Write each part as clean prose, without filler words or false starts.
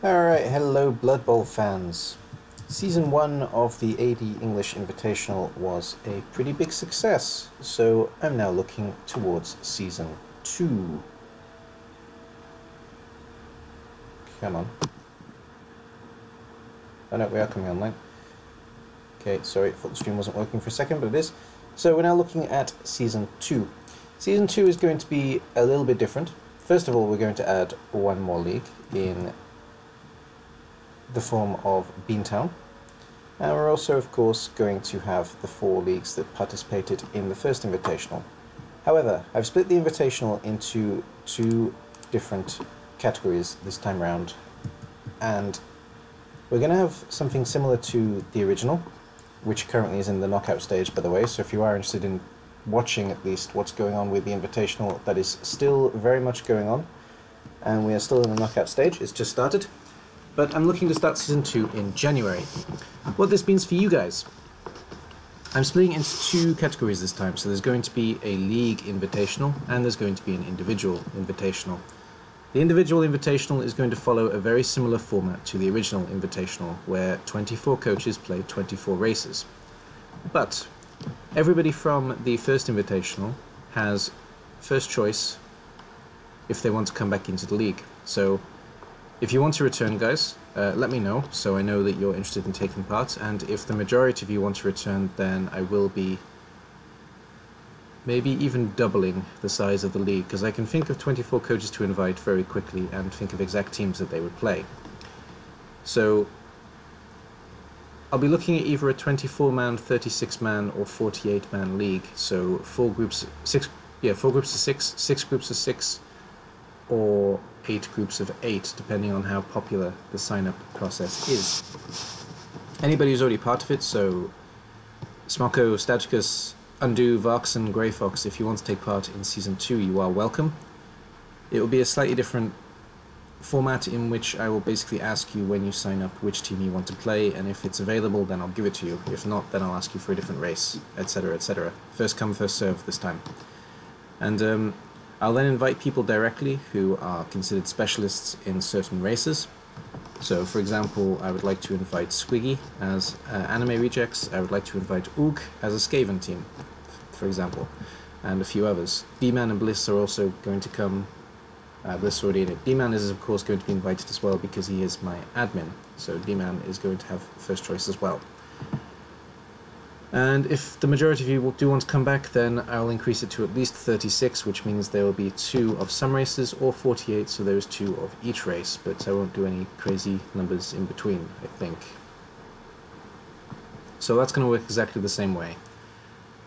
Alright, hello Blood Bowl fans. Season 1 of the ADEnglish Invitational was a pretty big success, so I'm now looking towards Season 2. Come on. Oh no, we are coming online. Okay, sorry, thought the stream wasn't working for a second, but it is. So we're now looking at Season 2. Season 2 is going to be a little bit different. First of all, we're going to add one more league in the form of Beantown, and we're also of course going to have the 4 leagues that participated in the first Invitational. However, I've split the Invitational into 2 different categories this time round, and we're going to have something similar to the original, which currently is in the knockout stage, by the way, so if you are interested in watching at least what's going on with the Invitational, that is still very much going on, and we are still in the knockout stage. It's just started. But I'm looking to start Season 2 in January. What this means for you guys, I'm splitting into 2 categories this time. So there's going to be a League Invitational, and there's going to be an Individual Invitational. The Individual Invitational is going to follow a very similar format to the original Invitational, where 24 coaches play 24 races. But everybody from the first Invitational has first choice if they want to come back into the league. So if you want to return, guys, let me know, so I know that you're interested in taking part, and if the majority of you want to return, then I will be maybe even doubling the size of the league, because I can think of 24 coaches to invite very quickly and think of exact teams that they would play. So I'll be looking at either a 24-man, 36-man, or 48-man league, so 4 groups of 6, 6 groups of 6, or 8 groups of 8, depending on how popular the sign-up process is. Anybody who's already part of it, so Smoko, Stagicus, Undo, Varx, and Grey Fox, if you want to take part in Season 2, you are welcome. It will be a slightly different format in which I will basically ask you when you sign up which team you want to play, and if it's available, then I'll give it to you. If not, then I'll ask you for a different race, etc., etc. First come, first serve this time. And I'll then invite people directly who are considered specialists in certain races. So, for example, I would like to invite Squiggy as Anime Rejects. I would like to invite Ook as a Skaven team, for example, and a few others. D-Man and Bliss are also going to come. Bliss already in it. D-Man is, of course, going to be invited as well because he is my admin. So D-Man is going to have first choice as well. And if the majority of you do want to come back, then I'll increase it to at least 36, which means there will be 2 of some races, or 48, so there's 2 of each race, but I won't do any crazy numbers in between, I think. So that's going to work exactly the same way.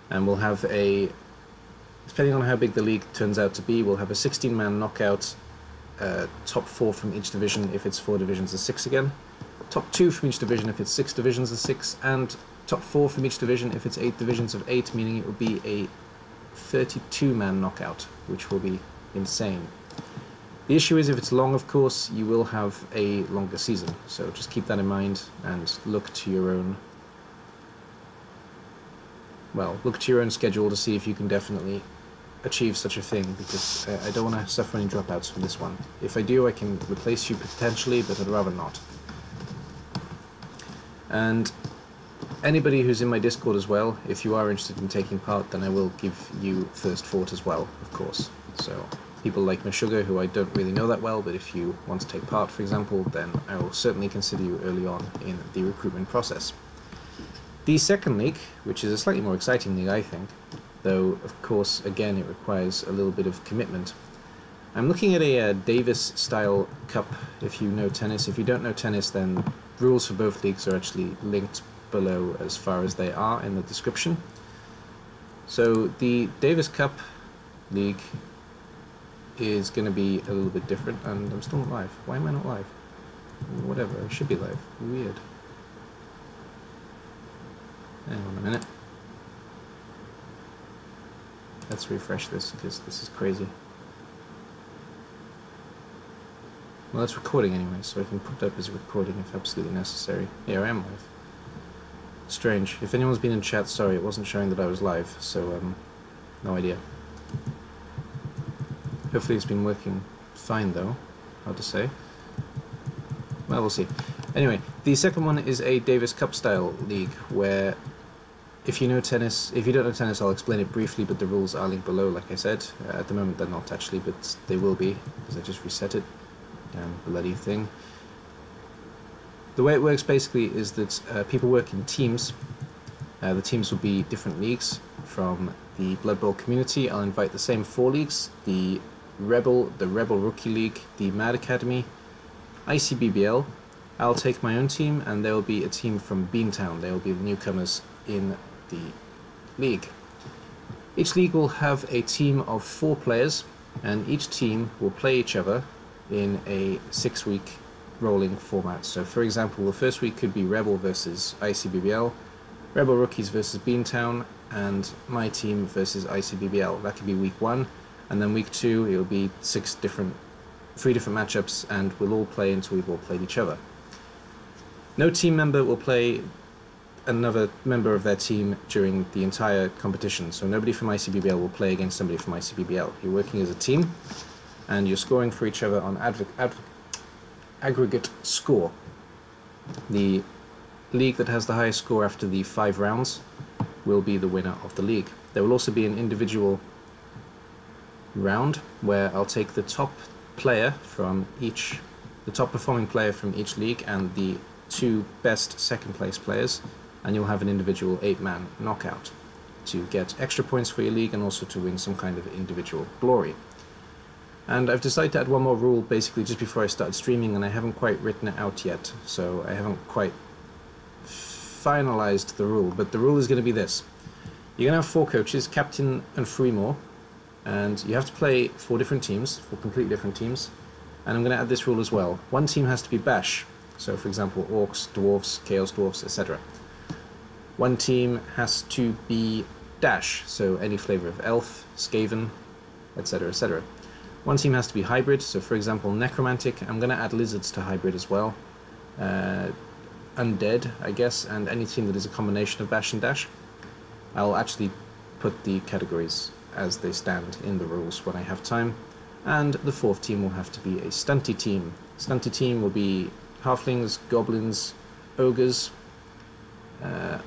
And we'll have a, depending on how big the league turns out to be, we'll have a 16-man knockout, top 4 from each division if it's 4 divisions of 6 again, top 2 from each division if it's 6 divisions of 6, and top 4 from each division if it's 8 divisions of 8, meaning it will be a 32-man knockout, which will be insane. The issue is if it's long, of course, you will have a longer season, so just keep that in mind and look to your own, well, look to your own schedule to see if you can definitely achieve such a thing, because I don't want to suffer any dropouts from this one. If I do, I can replace you potentially, but I'd rather not. And anybody who's in my Discord as well, if you are interested in taking part, then I will give you first fort as well, of course. So people like Meshuggah, who I don't really know that well, but if you want to take part, for example, then I will certainly consider you early on in the recruitment process. The second league, which is a slightly more exciting league, I think, though of course again it requires a little bit of commitment. I'm looking at a Davis-style cup, if you know tennis. If you don't know tennis, then rules for both leagues are actually linked below as far as they are in the description. So the Davis Cup League is going to be a little bit different, and I'm still not live. Why am I not live? Whatever, I should be live. Weird. Hang on a minute. Let's refresh this, because this is crazy. Well, it's recording anyway, so I can put it up as a recording if absolutely necessary. Yeah, I am live. Strange. If anyone's been in chat, sorry, it wasn't showing that I was live, so, no idea. Hopefully it's been working fine, though. Hard to say. well, we'll see. Anyway, the second one is a Davis Cup style league, where if you know tennis, if you don't know tennis, I'll explain it briefly, but the rules are linked below, like I said. At the moment they're not actually, but they will be, because I just reset it. Damn bloody thing. The way it works basically is that people work in teams. The teams will be different leagues from the Blood Bowl community. I'll invite the same 4 leagues: the Rebel Rookie League, the Mad Academy, ICBBL. I'll take my own team, and there will be a team from Beantown. They will be the newcomers in the league. Each league will have a team of 4 players, and each team will play each other in a 6-week rolling format. So for example, the first week could be Rebel versus ICBBL, Rebel Rookies versus Beantown, and my team versus ICBBL. That could be week 1, and then week 2 it will be 3 different matchups, and we'll all play until we've all played each other. No team member will play another member of their team during the entire competition, so nobody from ICBBL will play against somebody from ICBBL. You're working as a team, and you're scoring for each other on aggregate score. The league that has the highest score after the 5 rounds will be the winner of the league. There will also be an individual round where I'll take the top player from each, the top performing player from each league, and the 2 best second place players, and you'll have an individual 8-man knockout to get extra points for your league and also to win some kind of individual glory. And I've decided to add one more rule basically just before I started streaming, and I haven't quite written it out yet, so I haven't quite finalized the rule, but the rule is going to be this. You're going to have 4 coaches, captain and 3 more, and you have to play 4 different teams, 4 completely different teams, and I'm going to add this rule as well. One team has to be Bash, so for example Orcs, Dwarfs, Chaos Dwarfs, etc. One team has to be Dash, so any flavor of Elf, Skaven, etc, etc. One team has to be Hybrid, so for example Necromantic. I'm going to add Lizards to Hybrid as well. Undead, I guess, and any team that is a combination of Bash and Dash. I'll actually put the categories as they stand in the rules when I have time. And the 4th team will have to be a Stunty team. Stunty team will be Halflings, Goblins, Ogres,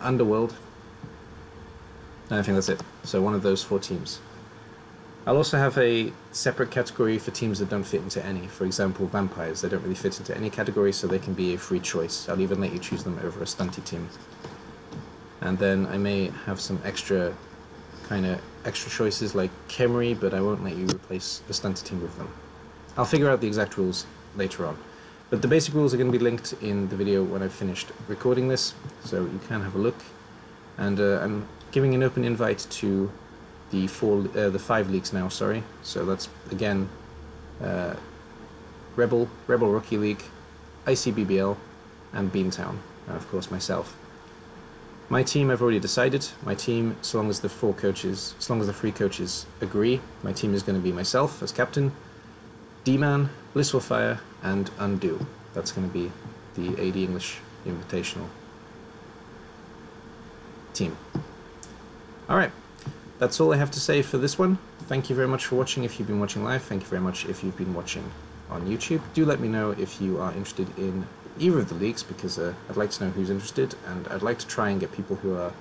Underworld, and I think that's it. So one of those 4 teams. I'll also have a separate category for teams that don't fit into any. For example, Vampires. They don't really fit into any category, so they can be a free choice. I'll even let you choose them over a Stunty team. And then I may have some extra choices like Khemri, but I won't let you replace a Stunty team with them. I'll figure out the exact rules later on. But the basic rules are going to be linked in the video when I've finished recording this, so you can have a look. And I'm giving an open invite to the 5 leagues now, sorry. So that's, again, Rebel Rookie League, ICBBL, and Beantown, and of course myself. My team, I've already decided. My team, so long as the 3 coaches agree, my team is going to be myself as captain, D-Man, Blissful Fire, and Undo. That's going to be the ADEnglish invitational team. Alright, that's all I have to say for this one. Thank you very much for watching if you've been watching live. Thank you very much if you've been watching on YouTube. Do let me know if you are interested in either of the leagues, because I'd like to know who's interested, and I'd like to try and get people who are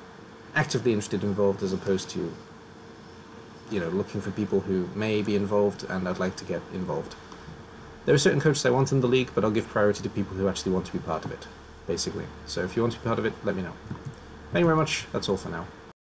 actively interested involved, as opposed to, you know, looking for people who may be involved, and I'd like to get involved. There are certain coaches I want in the league, but I'll give priority to people who actually want to be part of it, basically. So if you want to be part of it, let me know. Thank you very much. That's all for now.